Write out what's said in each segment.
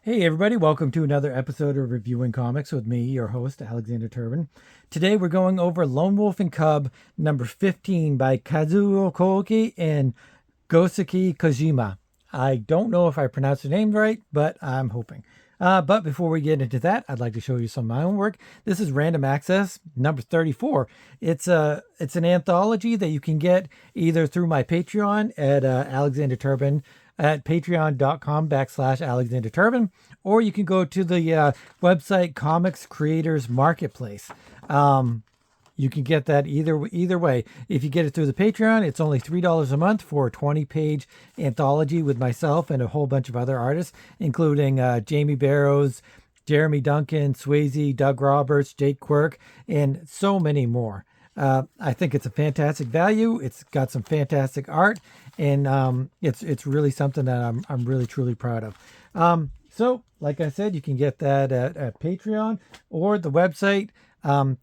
Hey everybody, welcome to another episode of Reviewing Comics with me, your host, Alexander Turbin. Today we're going over Lone Wolf and Cub number 15 by Kazuo Koike and Goseki Kojima. I don't know if I pronounced the name right, but I'm hoping. But before we get into that, I'd like to show you some of my own work. This is Random Access number 34. It's an anthology that you can get either through my Patreon at Alexander Turbin at patreon.com/Alexander Turbin, or you can go to the website Comics Creators Marketplace. You can get that either way. If you get it through the Patreon, it's only $3 a month for a 20-page anthology with myself and a whole bunch of other artists, including Jamie Barrows, Jeremy Duncan, Swayze, Doug Roberts, Jake Quirk, and so many more. I think it's a fantastic value. It's got some fantastic art, and it's really something that I'm really truly proud of. So, like I said, you can get that at Patreon or the website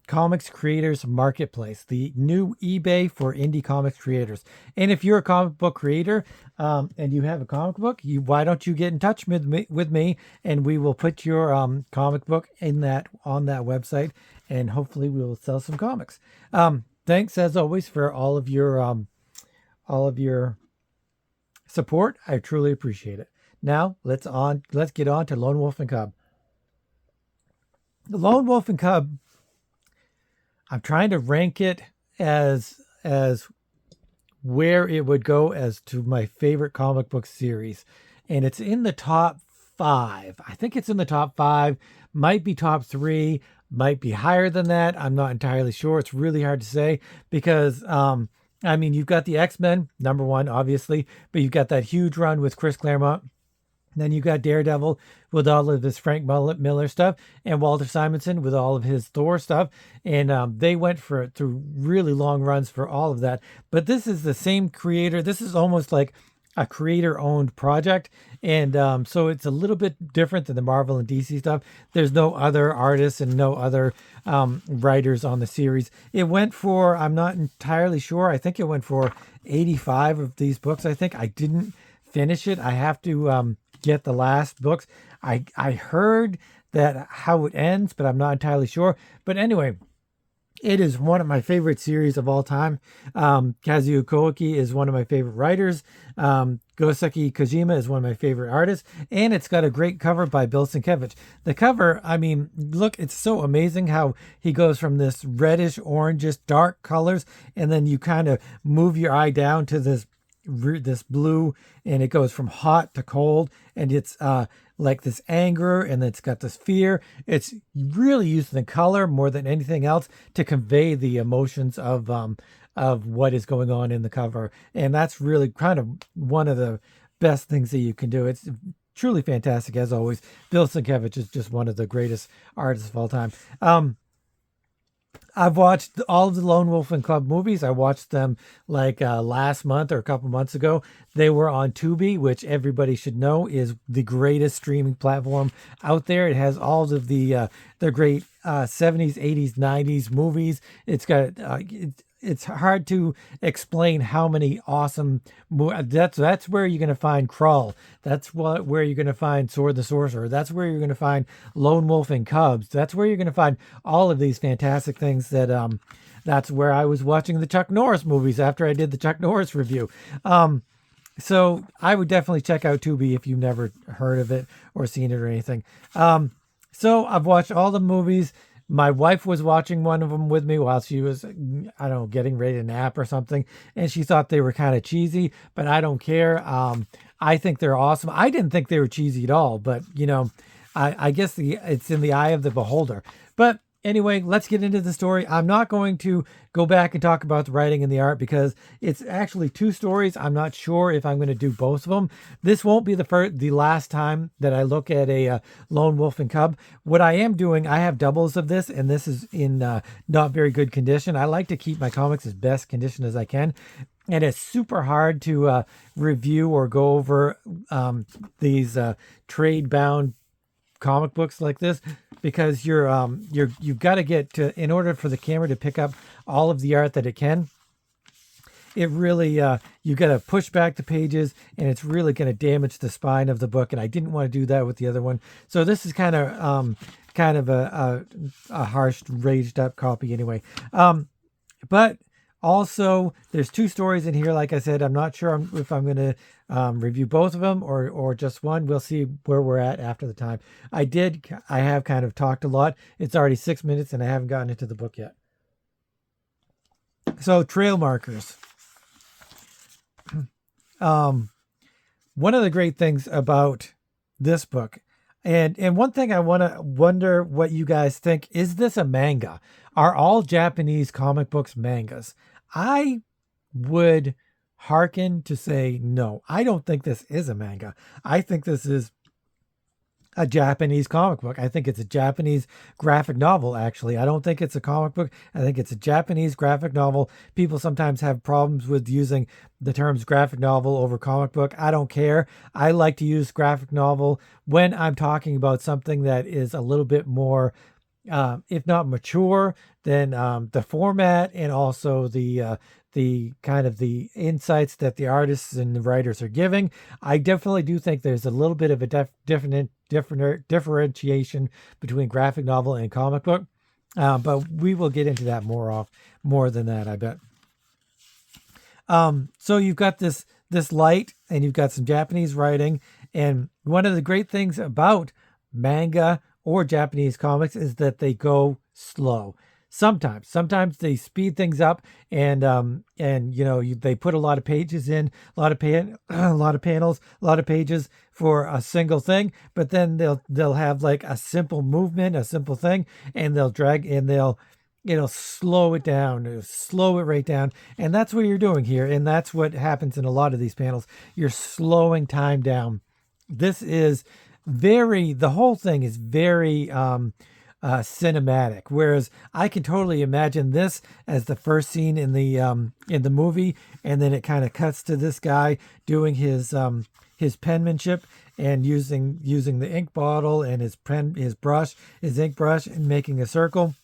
Comics Creators Marketplace, the new eBay for indie comics creators. And if you're a comic book creator and you have a comic book, why don't you get in touch with me and we will put your comic book on that website, and hopefully we will sell some comics. Thanks as always for all of your support. I truly appreciate it. Now let's get on to Lone Wolf and Cub. Lone Wolf and Cub, I'm trying to rank it as where it would go as to my favorite comic book series. And it's in the top 5. I think it's in the top 5, might be top 3, might be higher than that. I'm not entirely sure. It's really hard to say because, you've got the X-Men, number 1, obviously, but you've got that huge run with Chris Claremont. Then you got Daredevil with all of his Frank Miller stuff, and Walter Simonson with all of his Thor stuff. And they went through really long runs for all of that. But this is the same creator. This is almost like a creator-owned project. And so it's a little bit different than the Marvel and DC stuff. There's no other artists and no other writers on the series. It went for, I'm not entirely sure, I think it went for 85 of these books, I think. I didn't finish it. I have to get the last books. I heard that how it ends, but I'm not entirely sure. But anyway, it is one of my favorite series of all time. Kazuo Koike is one of my favorite writers. Goseki Kojima is one of my favorite artists, and it's got a great cover by Bill Sienkiewicz. The cover, look, it's so amazing how he goes from this reddish, orangish, dark colors, and then you kind of move your eye down to this blue, and it goes from hot to cold, and it's like this anger, and it's got this fear. It's really using the color more than anything else to convey the emotions of what is going on in the cover, and that's really kind of one of the best things that you can do. It's truly fantastic as always. Bill Sienkiewicz is just one of the greatest artists of all time. I've watched all of the Lone Wolf and Cub movies. I watched them last month or a couple months ago. They were on Tubi, which everybody should know is the greatest streaming platform out there. It has all of the great 70s, 80s, 90s movies. It's got it's hard to explain how many awesome that's where you're going to find Krull. That's where you're going to find Sword the Sorcerer. That's where you're going to find Lone Wolf and Cubs. That's where you're going to find all of these fantastic things that's where I was watching the Chuck Norris movies after I did the Chuck Norris review. So I would definitely check out Tubi if you've never heard of it or seen it or anything. So I've watched all the movies. My wife was watching one of them with me while she was, getting ready to nap or something. And she thought they were kind of cheesy, but I don't care. I think they're awesome. I didn't think they were cheesy at all, but I guess it's in the eye of the beholder. But anyway, let's get into the story. I'm not going to go back and talk about the writing and the art because it's actually 2 stories. I'm not sure if I'm going to do both of them. This won't be the last time that I look at a Lone Wolf and Cub. What I am doing, I have doubles of this, and this is in not very good condition. I like to keep my comics as best condition as I can. And it's super hard to review or go over these trade bound comic books like this because you've got to get to, in order for the camera to pick up all of the art that it can, it really you got to push back the pages, and it's really going to damage the spine of the book. And I didn't want to do that with the other one. So this is kind of a harsh, raged up copy anyway. But also, there's 2 stories in here. Like I said, I'm not sure if I'm going to review both of them or just one. We'll see where we're at after the time. I have kind of talked a lot. It's already 6 minutes and I haven't gotten into the book yet. So, trail markers. One of the great things about this book, and one thing I wonder what you guys think, is this a manga? Are all Japanese comic books mangas? I would hearken to say no. I don't think this is a manga. I think this is a Japanese comic book. I think it's a Japanese graphic novel, actually. I don't think it's a comic book. I think it's a Japanese graphic novel. People sometimes have problems with using the terms graphic novel over comic book. I don't care. I like to use graphic novel when I'm talking about something that is a little bit more, if not mature, then the format and also the kind of the insights that the artists and the writers are giving. I definitely do think there's a little bit of a differentiation between graphic novel and comic book, but we will get into that more than that, I bet. So you've got this light, and you've got some Japanese writing, and one of the great things about manga or Japanese comics is that they go slow. Sometimes they speed things up, and they put a lot of pages in, a lot of panels, a lot of pages for a single thing. But then they'll have like a simple movement, a simple thing, and they'll drag and they'll slow it down, slow it right down, and that's what you're doing here, and that's what happens in a lot of these panels. You're slowing time down. This is the whole thing is very cinematic, whereas I can totally imagine this as the first scene in the movie, and then it kind of cuts to this guy doing his penmanship and using the ink bottle and his ink brush, and making a circle.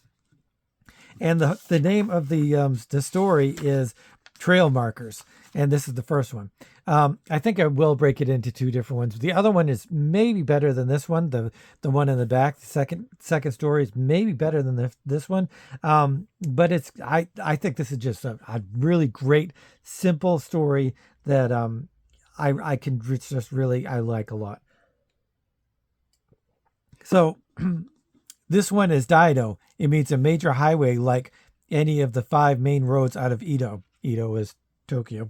And the name of the story is Trail Markers, and this is the first one. I think I will break it into 2 different ones. The other one is maybe better than this one. The one in the back, the second story, is maybe better than this one. But I think this is just a really great, simple story that I can just really I like a lot. So this one is Daido. It means a major highway like any of the 5 main roads out of Edo. Edo is Tokyo.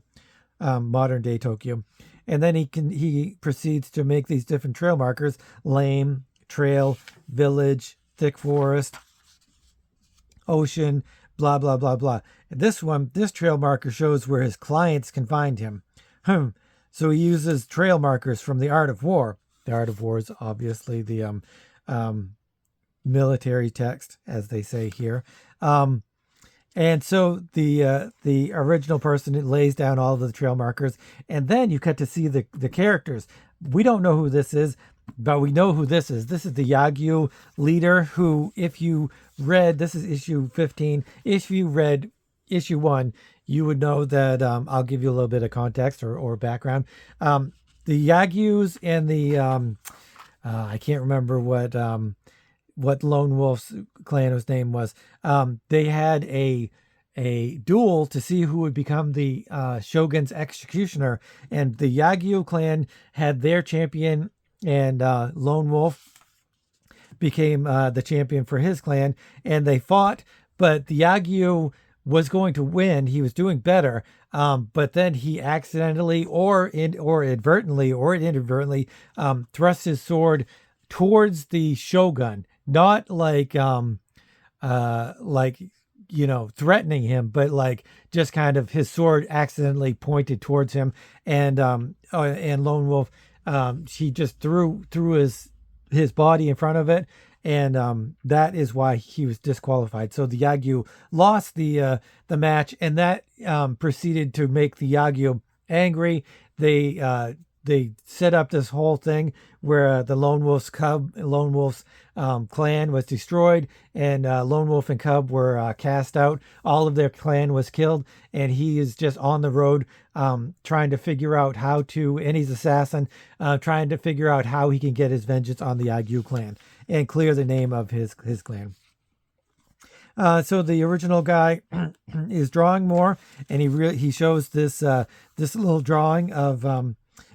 Modern day Tokyo. And then he proceeds to make these different trail markers: lane, trail, village, thick forest, ocean, blah, blah, blah, blah. And this trail marker shows where his clients can find him. So he uses trail markers from The Art of War. The Art of War is obviously the military text, as they say here. And so the original person lays down all of the trail markers, and then you get to see the characters. We don't know who this is, but we know who this is. This is the Yagyu leader, who, if you read, this is issue 15, if you read issue 1, you would know that, I'll give you a little bit of context or background. The Yagyus and the, I can't remember what Lone Wolf's clan's name was. They had a duel to see who would become the shogun's executioner, and the Yagyu clan had their champion, and Lone Wolf became the champion for his clan, and they fought, but the Yagyu was going to win. He was doing better, but then he accidentally or inadvertently thrust his sword towards the shogun. Not like threatening him, but like just kind of his sword accidentally pointed towards him, and Lone Wolf, he just threw his body in front of it, and that is why he was disqualified. So the Yagyu lost the match, and that proceeded to make the Yagyu angry. The they set up this whole thing where the Lone Wolf's clan was destroyed, and Lone Wolf and Cub were cast out. All of their clan was killed, and he is just on the road trying to figure out how to, and he's assassin, trying to figure out how he can get his vengeance on the Agyu clan and clear the name of his clan. So the original guy is drawing more, and he shows this this little drawing of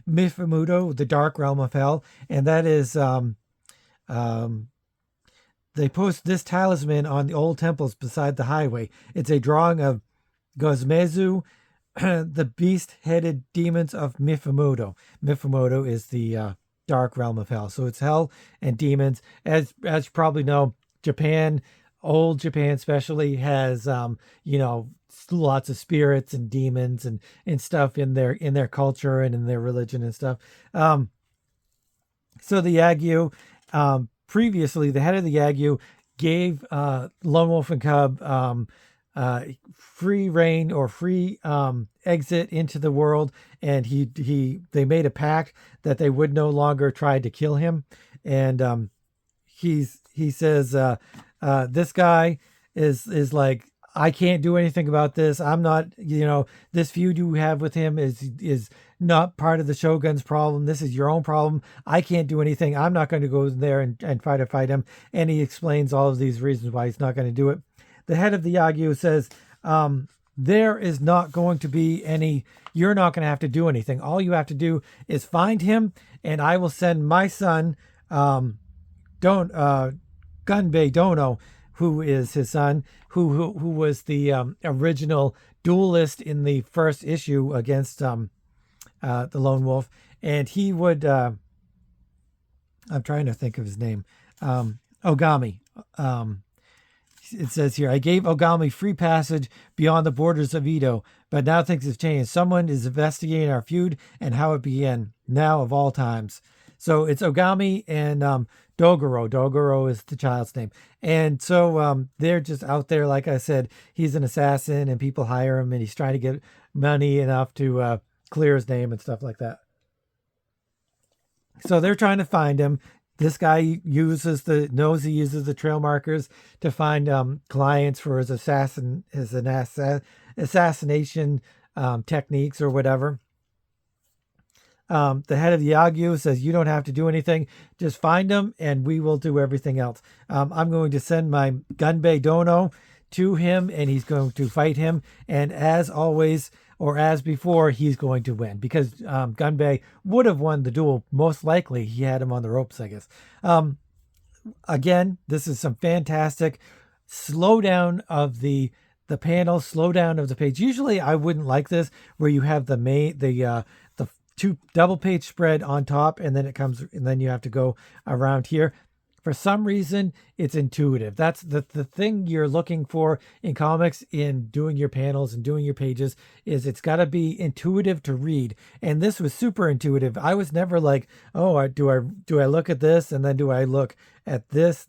Mifamudo, the Dark Realm of Hell, and that is they post this talisman on the old temples beside the highway. It's a drawing of Gozmezu, the beast-headed demons of Mifamudo. Mifamudo is the Dark Realm of Hell, so it's hell and demons. As you probably know, Japan. Old Japan especially has, lots of spirits and demons and stuff in their culture and in their religion and stuff. So the Agyu, previously the head of the Agyu gave Lone Wolf and Cub free reign or free exit into the world, and they made a pact that they would no longer try to kill him, and he says. This guy is like, I can't do anything about this. I'm not, this feud you have with him is not part of the Shogun's problem. This is your own problem. I can't do anything. I'm not going to go there and try to fight him. And he explains all of these reasons why he's not going to do it. The head of the Agyu says, there is not going to be you're not going to have to do anything. All you have to do is find him, and I will send my son, Gunbei Dono, who is his son, who was the original duelist in the first issue against the Lone Wolf, and he would. I'm trying to think of his name. Ogami. It says here, I gave Ogami free passage beyond the borders of Edo, but now things have changed. Someone is investigating our feud and how it began, now of all times. So it's Ogami and Dogoro. Dogoro is the child's name. And so they're just out there. Like I said, he's an assassin and people hire him, and he's trying to get money enough to clear his name and stuff like that. So they're trying to find him. This guy uses the trail markers to find clients for his assassination techniques or whatever. The head of the Agyu says, you don't have to do anything. Just find him and we will do everything else. I'm going to send my Gunbei Dono to him, and he's going to fight him. And as always, or as before, he's going to win because Gunbei would have won the duel. Most likely he had him on the ropes, I guess. Again, this is some fantastic slowdown of the panel, slowdown of the page. Usually I wouldn't like this, where you have the two double page spread on top, and then it comes, and then you have to go around here. For some reason, it's intuitive. That's the thing you're looking for in comics, in doing your panels and doing your pages, is it's got to be intuitive to read. And this was super intuitive. I was never like, oh, do I look at this and then do I look at this?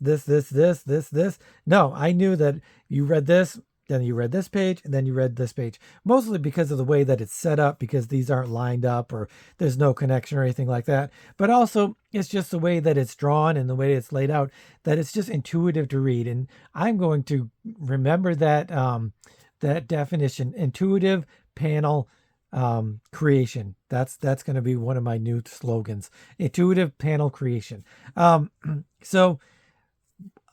No, I knew that you read this, then you read this page, and then you read this page. Mostly because of the way that it's set up, because these aren't lined up or there's no connection or anything like that. But also, it's just the way that it's drawn and the way it's laid out, that it's just intuitive to read. And I'm going to remember that that definition, intuitive panel creation. That's going to be one of my new slogans, intuitive panel creation. So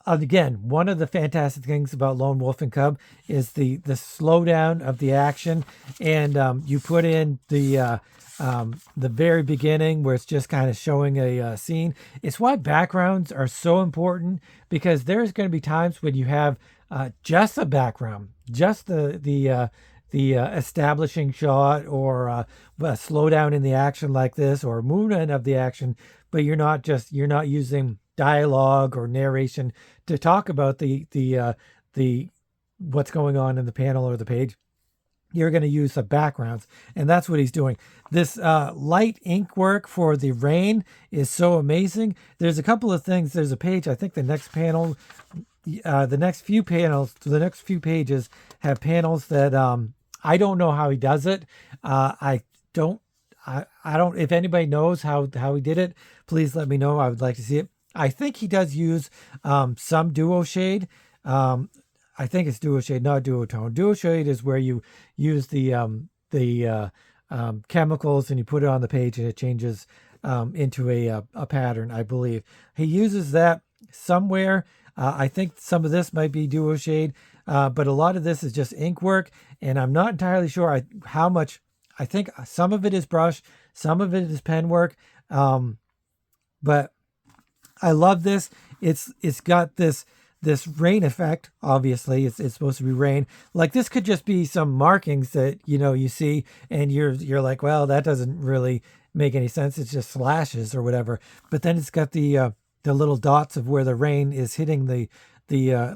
again, one of the fantastic things about Lone Wolf and Cub is the slowdown of the action, and you put in the very beginning where it's just kind of showing a scene. It's why backgrounds are so important, because there's going to be times when you have just a background, just the establishing shot, or a slowdown in the action like this, or movement of the action, but you're not using dialogue or narration to talk about the what's going on in the panel or the page. You're going to use the backgrounds, and that's what he's doing. This light ink work for the rain is so amazing. There's a couple of things. There's a page, I think the next panel, the next few pages have panels that I don't know how he does it. I don't, if anybody knows how he did it, please let me know. I would like to see it. I think he does use some duo shade. Um, I think it's duo shade, not duotone. Duo shade is where you use the chemicals and you put it on the page and it changes into a pattern, I believe. He uses that somewhere. I think some of this might be duo shade, but a lot of this is just ink work, and I'm not entirely sure how much. I think some of it is brush, some of it is pen work, but I love this. It's got this rain effect. Obviously, it's supposed to be rain. Like this could just be some markings that you see, and you're like, well, that doesn't really make any sense. It's just slashes or whatever. But then it's got the little dots of where the rain is hitting the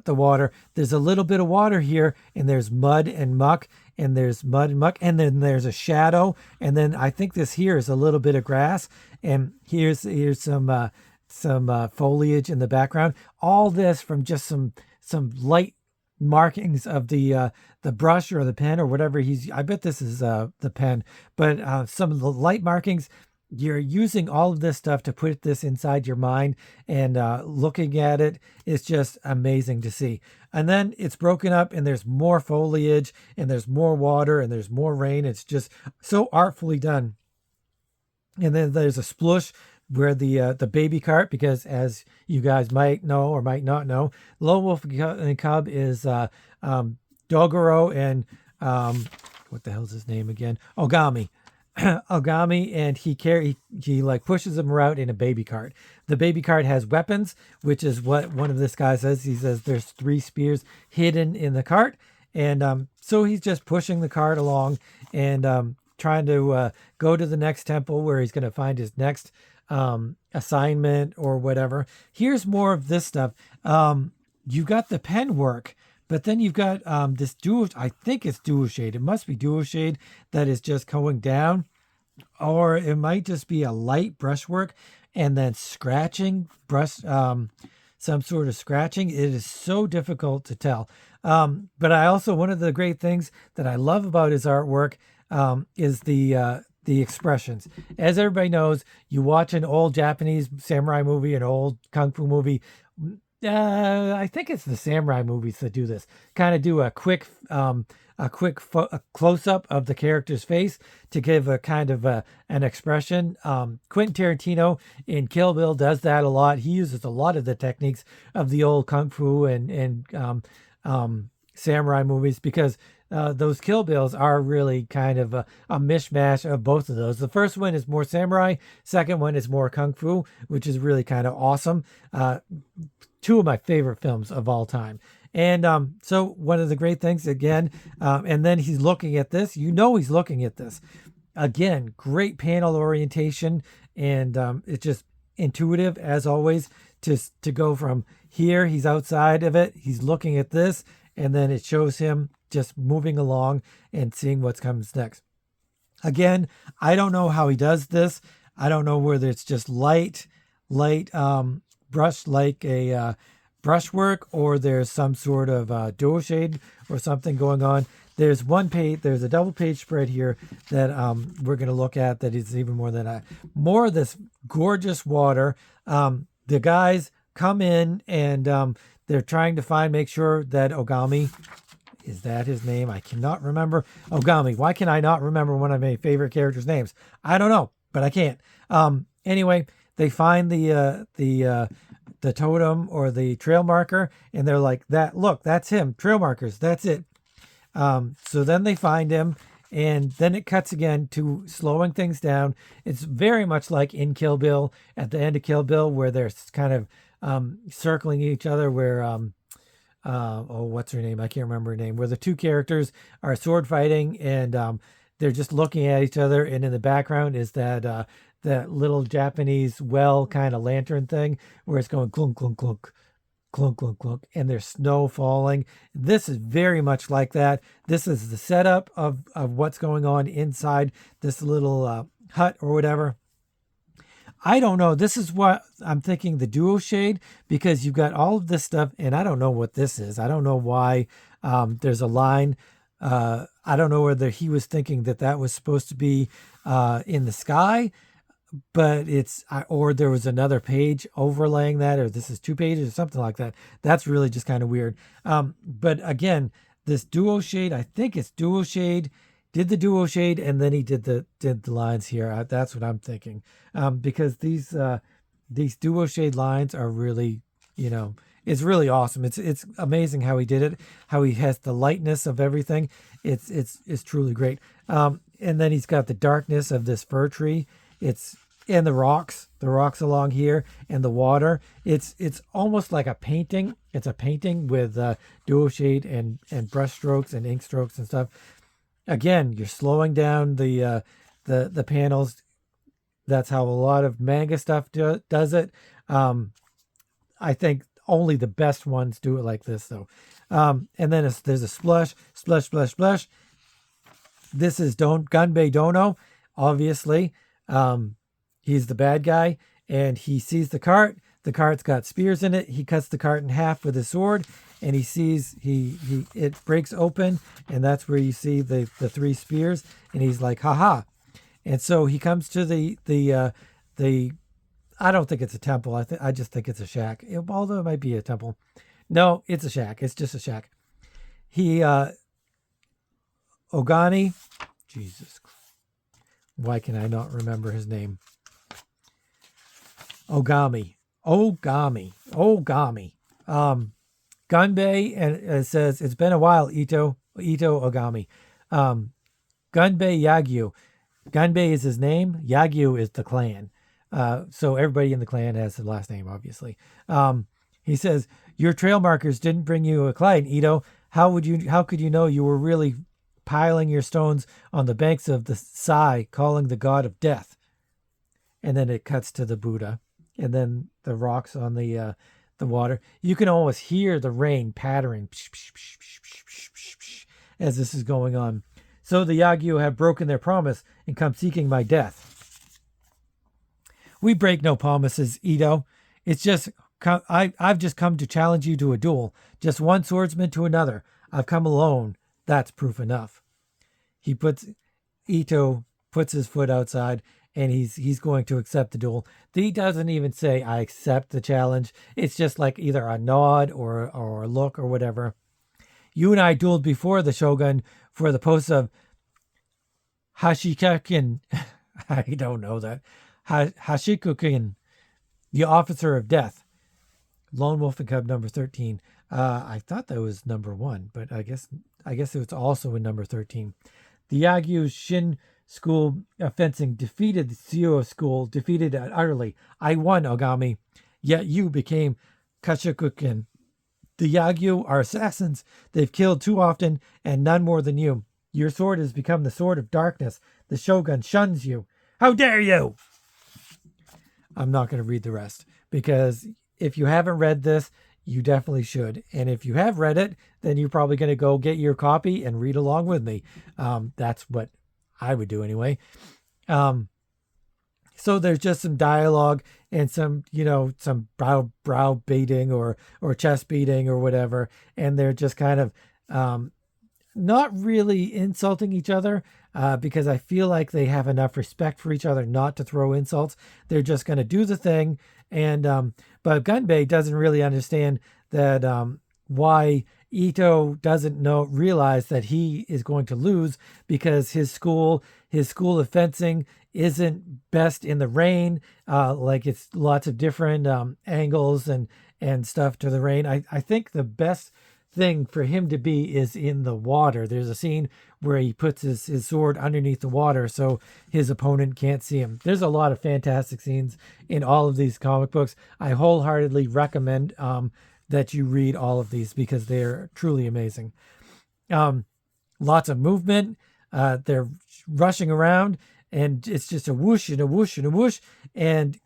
water. There's a little bit of water here, and there's mud and muck, and there's mud and muck, and then there's a shadow, and then I think this here is a little bit of grass, and here's some foliage in the background. All this from just some light markings of the brush or the pen or whatever I bet this is the pen, but some of the light markings. You're using all of this stuff to put this inside your mind, and looking at it is just amazing to see. And then it's broken up, and there's more foliage, and there's more water, and there's more rain. It's just so artfully done. And then there's a splush where the baby cart, because as you guys might know or might not know, Lone Wolf and Cub is Dogoro and what the hell's his name again? Ogami. Ogami, and he like pushes him around in a baby cart. The baby cart has weapons, which is what one of this guy says. He says there's 3 spears hidden in the cart, and so he's just pushing the cart along and trying to go to the next temple where he's going to find his next assignment or whatever. Here's more of this stuff. You got the pen work, but then you've got this duo. I think it's duo shade. It must be duo shade that is just going down, or it might just be a light brushwork and then scratching some sort of scratching. It is so difficult to tell. But I also, one of the great things that I love about his artwork is the expressions. As everybody knows, you watch an old Japanese samurai movie, an old kung fu movie. I think it's the samurai movies that do this. Kind of do a quick close up of the character's face to give a kind of an expression. Quentin Tarantino in Kill Bill does that a lot. He uses a lot of the techniques of the old kung fu and samurai movies, because those Kill Bills are really kind of a mishmash of both of those. The first one is more samurai. Second one is more kung fu, which is really kind of awesome. 2 of my favorite films of all time. And so one of the great things again, and then he's looking at this. He's looking at this. Again, great panel orientation, and it's just intuitive as always to go from here. He's outside of it. He's looking at this, and then it shows him just moving along and seeing what comes next. Again, I don't know how he does this. I don't know whether it's just light brush, like a brushwork, or there's some sort of dual shade or something going on. There's a double page spread here that we're going to look at that is even more than that. More of this gorgeous water. The guys come in and they're trying to make sure that Ogami, is that his name? I cannot remember. Ogami. Why can I not remember one of my favorite characters' names? I don't know, but I can't. Anyway, they find the totem or the trail marker, and they're like, look, that's him. Trail markers, that's it. So then they find him, and then it cuts again to slowing things down. It's very much like in Kill Bill, at the end of Kill Bill, where they're kind of circling each other, where what's her name? I can't remember her name. Where the 2 characters are sword fighting, and they're just looking at each other, and in the background is that little Japanese well kind of lantern thing where it's going clunk, clunk, clunk, clunk, clunk, clunk, and there's snow falling. This is very much like that. This is the setup of what's going on inside this little hut or whatever. I don't know. This is what I'm thinking, the duo shade, because you've got all of this stuff, and I don't know what this is. I don't know why there's a line. I I don't know whether he was thinking that that was supposed to be in the sky, but or there was another page overlaying that, or this is 2 pages or something like that. That's really just kind of weird. But again, this duo shade, I think it's duo shade, did the duo shade, and then he did the lines here. That's what I'm thinking. Because these duo shade lines are really, it's really awesome. It's amazing how he did it, how he has the lightness of everything. It's truly great. And then he's got the darkness of this fir tree. And the rocks along here, and the water. It's almost like a painting. It's a painting with duo shade and brush strokes and ink strokes and stuff. Again, you're slowing down the panels. That's how a lot of manga stuff does it. I think only the best ones do it like this, though. And then there's a splash. This is Gunbei Dono, obviously. He's the bad guy, and he sees the cart. The cart's got spears in it. He cuts the cart in half with his sword, and he sees it breaks open, and that's where you see the 3 spears, and he's like, haha. And so he comes to the I don't think it's a temple. I just think it's a shack, although it might be a temple. No, it's a shack. It's just a shack. Ogani, Jesus, why can I not remember his name? Ogami. Gunbei, and it says, it's been a while, Ito Ogami. Gunbei Yagyu. Gunbei is his name. Yagyu is the clan. So everybody in the clan has the last name, obviously. He says, your trail markers didn't bring you a client, Ito. How could you know you were really piling your stones on the banks of the Sai, calling the god of death? And then it cuts to the Buddha, and then the rocks on the water. You can almost hear the rain pattering as this is going on. So the Yagyu have broken their promise and come seeking my death. We break no promises, Ito. It's just I've just come to challenge you to a duel. Just one swordsman to another. I've come alone. That's proof enough. Ito puts his foot outside, and he's going to accept the duel. He doesn't even say, I accept the challenge. It's just like either a nod or a look or whatever. You and I dueled before the Shogun for the post of Hashikakin. I don't know that. Hashikukin, the officer of death. Lone Wolf and Cub number 13. I thought that was number 1, but I guess it was also in number 13. The Yagyu Shin School of Fencing defeated the Seo School, defeated it utterly. I won, Ogami, yet you became Kashakukin. The Yagyu are assassins. They've killed too often, and none more than you. Your sword has become the sword of darkness. The Shogun shuns you. How dare you! I'm not going to read the rest, because if you haven't read this, you definitely should. And if you have read it, then you're probably going to go get your copy and read along with me. That's what I would do anyway. So there's just some dialogue and some brow beating or chest beating or whatever. And they're just kind of not really insulting each other, because I feel like they have enough respect for each other not to throw insults. They're just going to do the thing. And but Gunbei doesn't really understand that why Ito doesn't realize that he is going to lose, because his school of fencing isn't best in the rain. Like it's lots of different angles and stuff to the rain. I think the best thing for him to be is in the water. There's a scene where he puts his sword underneath the water so his opponent can't see him. There's a lot of fantastic scenes in all of these comic books. I wholeheartedly recommend that you read all of these, because they're truly amazing. Lots of movement. They're rushing around, and it's just a whoosh and a whoosh and a whoosh. And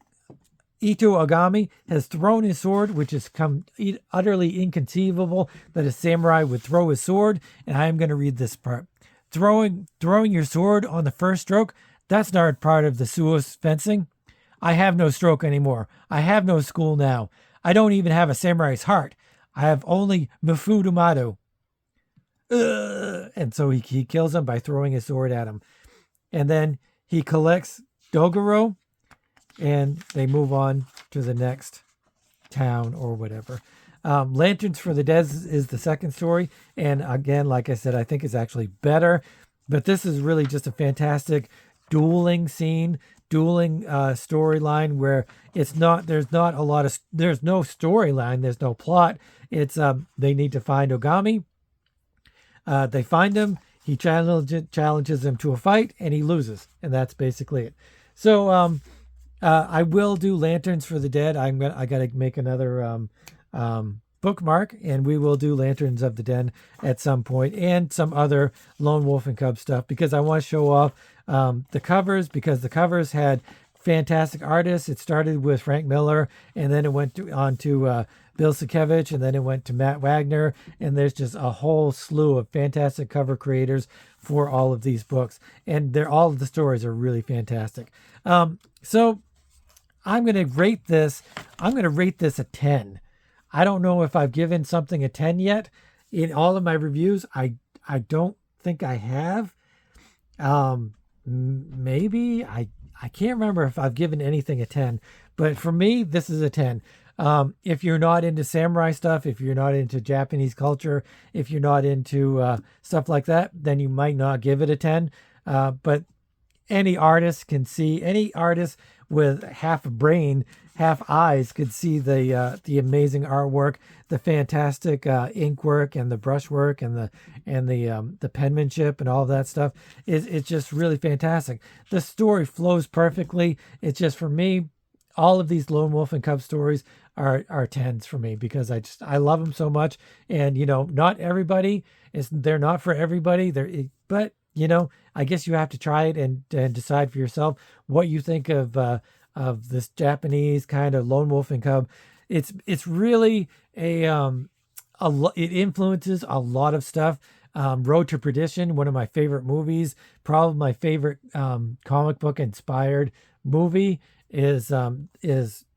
Ito Ogami has thrown his sword, which has come utterly inconceivable that a samurai would throw his sword. And I am going to read this part. Throwing your sword on the first stroke, that's not part of the Suos fencing. I have no stroke anymore. I have no school now. I don't even have a samurai's heart. I have only Mifudumado. And so he kills him by throwing his sword at him. And then he collects Dogoro, and they move on to the next town or whatever. Lanterns for the Dead is the second story. And again, like I said, I think it's actually better. But this is really just a fantastic dueling scene, dueling storyline where there's no storyline, there's no plot. It's they need to find Ogami. They find him. He challenges him to a fight, and he loses, and that's basically it. So I will do Lanterns for the Dead. I gotta make another bookmark, and we will do Lanterns of the Den at some point, and some other Lone Wolf and Cub stuff, because I want to show off the covers, because the covers had fantastic artists. It started with Frank Miller, and then it went on to Bill Sienkiewicz, and then it went to Matt Wagner, and there's just a whole slew of fantastic cover creators for all of these books, and all of the stories are really fantastic. So I'm going to rate this. I'm going to rate this a 10. I don't know if I've given something a 10 yet. In all of my reviews, I don't think I have. Maybe I can't remember if I've given anything a 10, but for me, this is a 10. If you're not into samurai stuff, if you're not into Japanese culture, if you're not into stuff like that, then you might not give it a 10. But any artist with half a brain, half eyes, could see the amazing artwork, the fantastic ink work, and the brush work, and the penmanship, and all of that stuff. It's just really fantastic. The story flows perfectly. It's just, for me, all of these Lone Wolf and Cub stories are 10s for me, because I love them so much. And not everybody they're not for everybody. But I guess you have to try it and decide for yourself what you think of this Japanese kind of Lone Wolf and Cub. It's really it influences a lot of stuff. Road to Perdition, one of my favorite movies, probably my favorite comic book inspired movie, is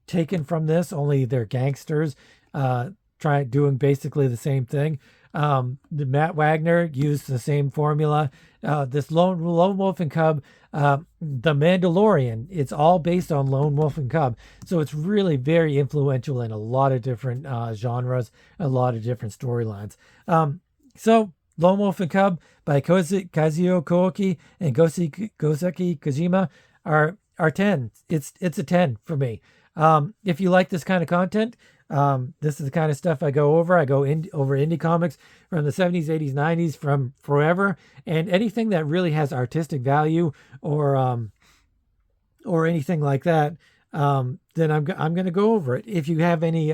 taken from this. Only they're gangsters doing basically the same thing. The Matt Wagner used the same formula. This Lone Wolf and Cub, The Mandalorian, it's all based on Lone Wolf and Cub. So it's really very influential in a lot of different genres, a lot of different storylines. So Lone Wolf and Cub by Kazuo Kooki and Goseki Kojima are 10. It's a 10 for me. If you like this kind of content, this is the kind of stuff I go over. I go over indie comics from the 70s, 80s, 90s, from forever, and anything that really has artistic value or anything like that. Then I'm going to go over it. If you have any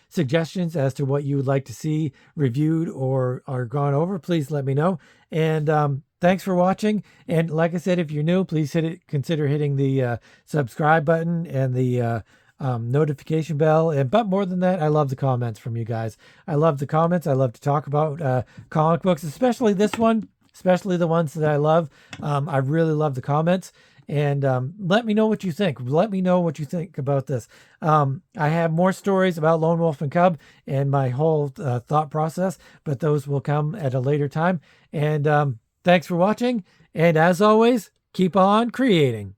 suggestions as to what you would like to see reviewed or gone over, please let me know. And thanks for watching. And like I said, if you're new, please consider hitting the subscribe button and the notification bell. But more than that, I love the comments from you guys. I love the comments. I love to talk about comic books, especially this one, especially the ones that I love. I really love the comments. And let me know what you think. Let me know what you think about this. I have more stories about Lone Wolf and Cub and my whole thought process, but those will come at a later time. And thanks for watching. And as always, keep on creating.